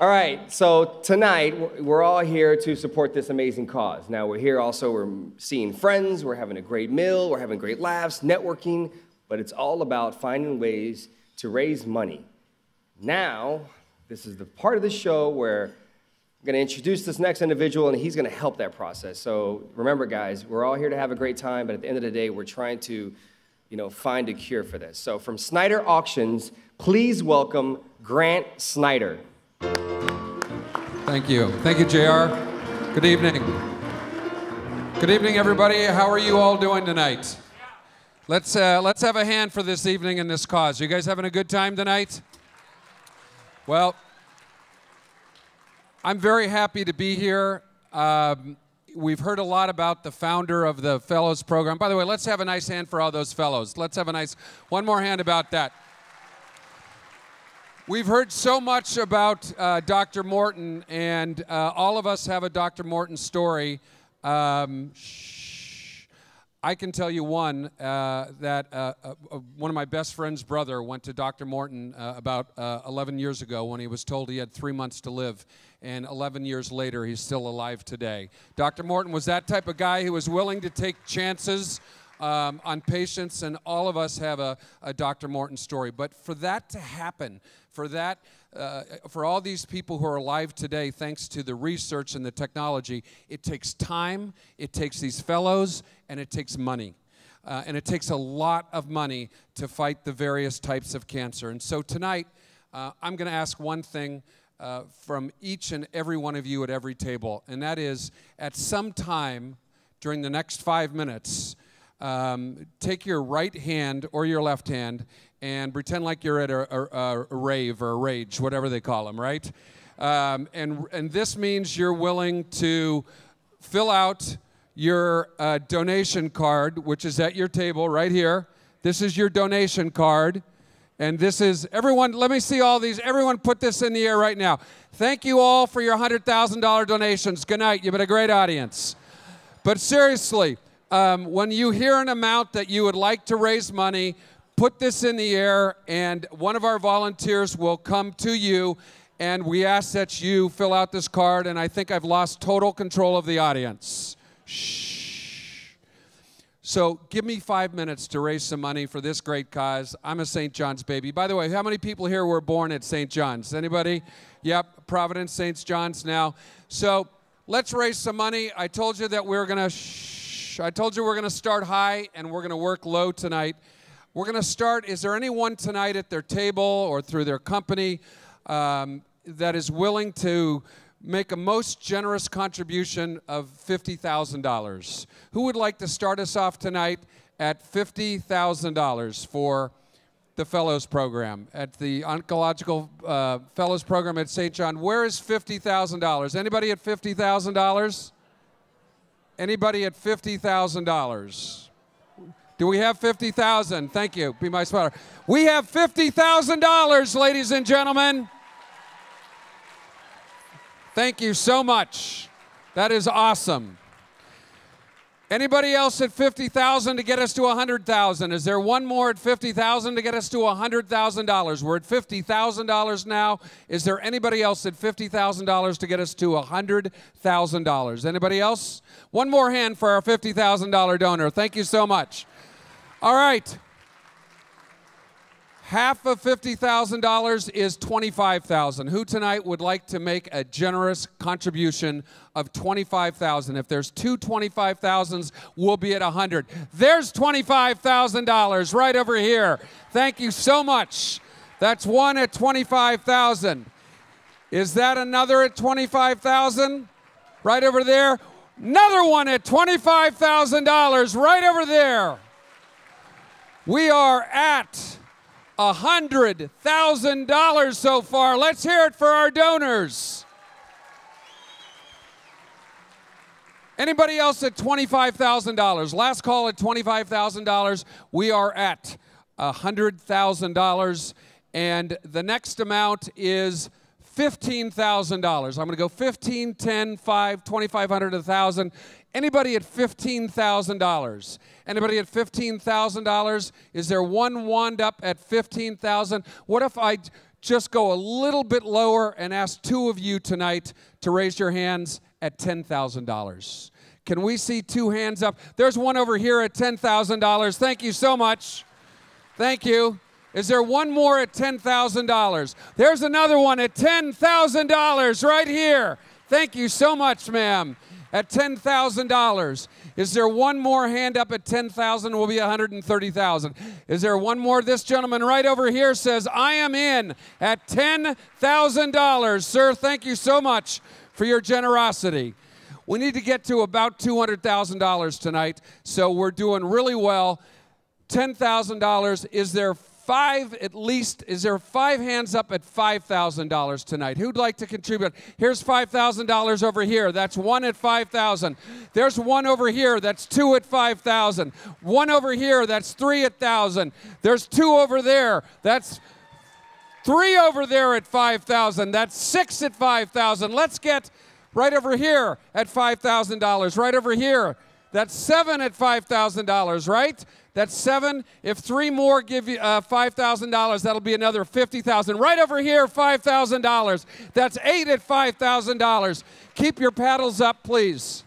All right, so tonight we're all here to support this amazing cause. Now we're here also, we're seeing friends, we're having a great meal, we're having great laughs, networking, but it's all about finding ways to raise money. Now, this is the part of the show where I'm going to introduce this next individual, and he's going to help that process. So remember, guys, we're all here to have a great time, but at the end of the day, we're trying to, find a cure for this. So from Snyder Auctions, please welcome Grant Snyder. Thank you. Thank you, JR. Good evening. Good evening, everybody. How are you all doing tonight? Let's have a hand for this evening and this cause. You guys having a good time tonight? Well, I'm very happy to be here. We've heard a lot about the founder of the Fellows Program. By the way, let's have a nice hand for all those fellows. Let's have one more hand about that. We've heard so much about Dr. Morton, and all of us have a Dr. Morton story. I can tell you one, that one of my best friend's brother went to Dr. Morton about 11 years ago when he was told he had 3 months to live, and 11 years later, he's still alive today. Dr. Morton was that type of guy who was willing to take chances on patients, and all of us have a Dr. Morton story. But for that to happen, for all these people who are alive today, thanks to the research and the technology, it takes time, it takes these fellows, and it takes money. And it takes a lot of money to fight the various types of cancer. And so tonight, I'm going to ask one thing from each and every one of you at every table, and that is, at some time during the next 5 minutes, take your right hand or your left hand and pretend like you're at a rave or a rage, whatever they call them, right? And this means you're willing to fill out your donation card, which is at your table right here. This is your donation card. And this is, everyone, let me see all these. Everyone put this in the air right now. Thank you all for your $100,000 donations. Good night. You've been a great audience. But seriously, when you hear an amount that you would like to raise money, put this in the air, and one of our volunteers will come to you, and we ask that you fill out this card, and I think I've lost total control of the audience. Shh. So give me 5 minutes to raise some money for this great cause. I'm a St. John's baby. By the way, how many people here were born at St. John's? Anybody? Yep, Providence, St. John's now. So let's raise some money. I told you that we're going to I told you we're going to start high and we're going to work low tonight. We're going to start, is there anyone tonight at their table or through their company that is willing to make a most generous contribution of $50,000? Who would like to start us off tonight at $50,000 for the Fellows Program, at the Oncological Fellows Program at St. John? Where is $50,000? Anybody at $50,000? Anybody at $50,000? Do we have 50,000? Thank you. Be my spotter. We have $50,000, ladies and gentlemen. Thank you so much. That is awesome. Anybody else at 50,000 to get us to 100,000? Is there one more at 50,000 to get us to $100,000? We're at $50,000 now. Is there anybody else at $50,000 to get us to $100,000? Anybody else? One more hand for our $50,000 donor. Thank you so much. All right. Half of $50,000 is $25,000. Who tonight would like to make a generous contribution of $25,000? If there's two $25,000s, we'll be at 100. There's $25,000 right over here. Thank you so much. That's one at $25,000. Is that another at $25,000? Right over there. Another one at $25,000 right over there. We are at $100,000 so far. Let's hear it for our donors. Anybody else at $25,000? Last call at $25,000. We are at $100,000. And the next amount is $15,000. I'm going to go 15, 10, 5, 2,500, 1,000. Anybody at $15,000? Anybody at $15,000? Is there one wand up at $15,000? What if I just go a little bit lower and ask 2 of you tonight to raise your hands at $10,000. Can we see 2 hands up? There's one over here at $10,000. Thank you so much. Thank you. Is there one more at $10,000? There's another one at $10,000 right here. Thank you so much, ma'am. At $10,000. Is there one more hand up at $10,000? Will be $130,000. Is there one more? This gentleman right over here says, I am in at $10,000. Sir, thank you so much for your generosity. We need to get to about $200,000 tonight, so we're doing really well. $10,000. Is there 5 at least? Is there 5 hands up at $5,000 tonight? Who'd like to contribute? Here's $5,000 over here. That's 1 at $5,000. There's 1 over here. That's 2 at $5,000. 1 over here. That's 3 at $1,000. There's 2 over there. That's 3 over there at $5,000. That's 6 at $5,000. Let's get right over here at $5,000. Right over here. That's 7 at $5,000, right? That's 7. If 3 more give you $5,000, that'll be another $50,000. Right over here, $5,000. That's 8 at $5,000. Keep your paddles up, please.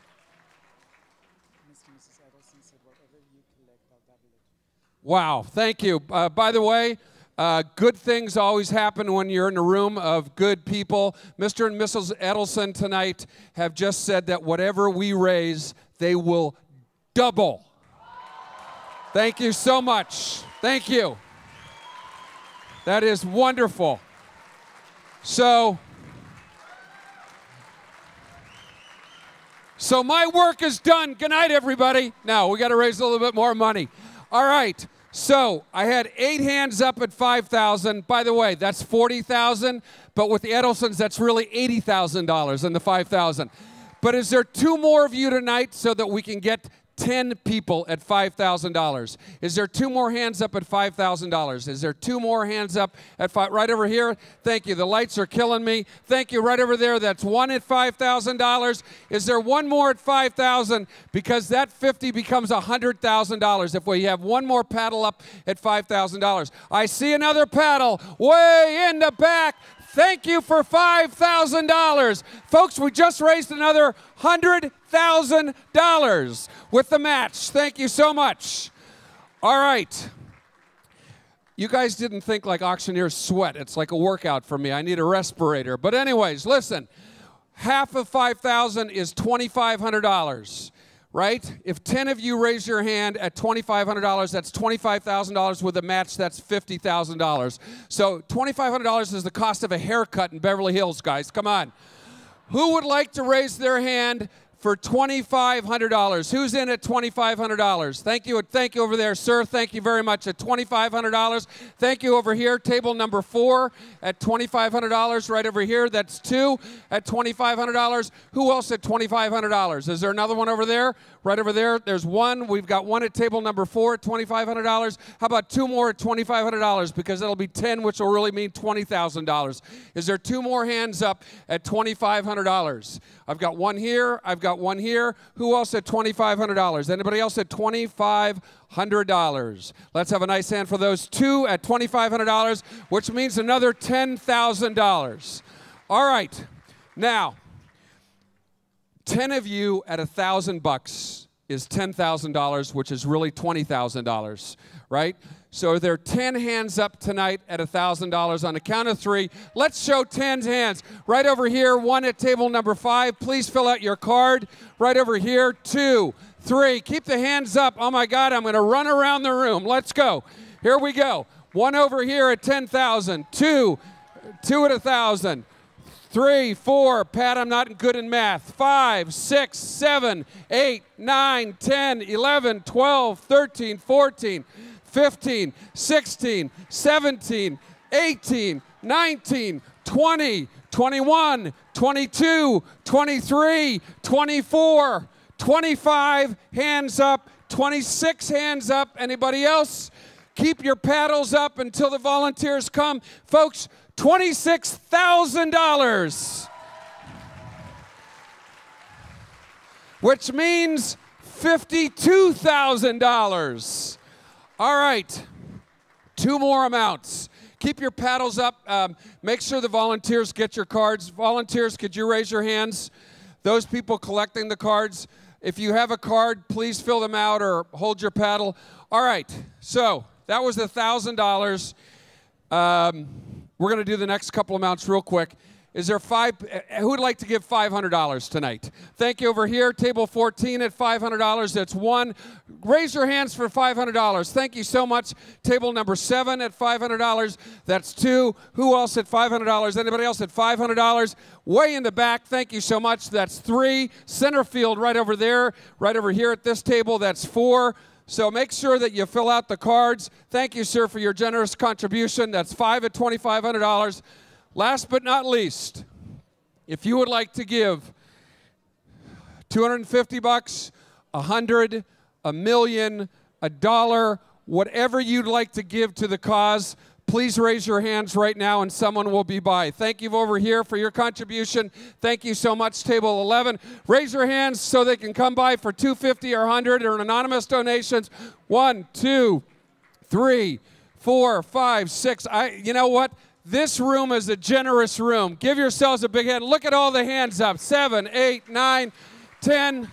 Wow, thank you. By the way, good things always happen when you're in a room of good people. Mr. and Mrs. Edelson tonight have just said that whatever we raise, they will double. Thank you so much. Thank you. That is wonderful. So my work is done. Good night, everybody. Now, we got to raise a little bit more money. All right. So I had 8 hands up at $5,000. By the way, that's $40,000. But with the Edelsons, that's really $80,000 in the $5,000. But is there 2 more of you tonight so that we can get 10 people at $5,000? Is there 2 more hands up at $5,000? Is there 2 more hands up at right over here? Thank you. The lights are killing me. Thank you. Right over there. That's 1 at $5,000. Is there 1 more at $5,000? Because that 50 becomes $100,000 if we have 1 more paddle up at $5,000. I see another paddle way in the back. Thank you for $5,000. Folks, we just raised another $100,000 with the match. Thank you so much. All right. You guys didn't think like auctioneers sweat. It's like a workout for me. I need a respirator. But anyways, listen. Half of $5,000 is $2,500. Right? If 10 of you raise your hand at $2,500, that's $25,000 with a match, that's $50,000. So $2,500 is the cost of a haircut in Beverly Hills, guys. Come on. Who would like to raise their hand for $2,500? Who's in at $2,500? Thank you. Thank you over there, sir. Thank you very much at $2,500. Thank you over here, table number 4 at $2,500. Right over here, that's 2 at $2,500. Who else at $2,500? Is there another one over there? Right over there, there's 1. We've got 1 at table number 4 at $2,500. How about 2 more at $2,500? Because that'll be 10, which will really mean $20,000. Is there 2 more hands up at $2,500? I've got 1 here. I've got 1 here. Who else at $2,500? Anybody else at $2,500? Let's have a nice hand for those 2 at $2,500, which means another $10,000. All right. Now, 10 of you at $1,000 is $10,000, which is really $20,000, right? So are there 10 hands up tonight at $1,000 on the count of 3? Let's show 10 hands. Right over here, 1 at table number 5. Please fill out your card. Right over here, 2, 3. Keep the hands up. Oh, my God, I'm going to run around the room. Let's go. Here we go. 1 over here at $10,000. 2 at $1,000. 3, 4, Pat, I'm not good in math. 5, 6, 7, 8, 9, 10, 11, 12, 13, 14, 15, 16, 17, 18, 19, 20, 21, 22, 23, 24, 25, hands up, 26 hands up. Anybody else? Keep your paddles up until the volunteers come. Folks, $26,000, which means $52,000. All right, 2 more amounts. Keep your paddles up. Make sure the volunteers get your cards. Volunteers, could you raise your hands? Those people collecting the cards, if you have a card, please fill them out or hold your paddle. All right, so that was $1,000. We're going to do the next couple amounts real quick. Is there who would like to give $500 tonight? Thank you over here. Table 14 at $500. That's one. Raise your hands for $500. Thank you so much. Table number 7 at $500. That's two. Who else at $500? Anybody else at $500? Way in the back. Thank you so much. That's 3. Center field right over there. Right over here at this table. That's 4. So make sure that you fill out the cards. Thank you, sir, for your generous contribution. That's 5 at $2,500. Last but not least, if you would like to give $250, $100, $1,000,000, $1, whatever you'd like to give to the cause, please raise your hands right now and someone will be by. Thank you over here for your contribution. Thank you so much, table 11. Raise your hands so they can come by for $250 or $100 or anonymous donations. 1, 2, 3, 4, 5, 6. You know what? This room is a generous room. Give yourselves a big hand. Look at all the hands up. 7, 8, 9, 10.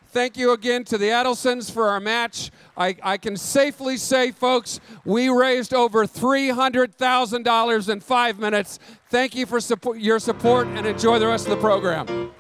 Thank you again to the Adelsons for our match. I can safely say, folks, we raised over $300,000 in 5 minutes. Thank you for your support and enjoy the rest of the program.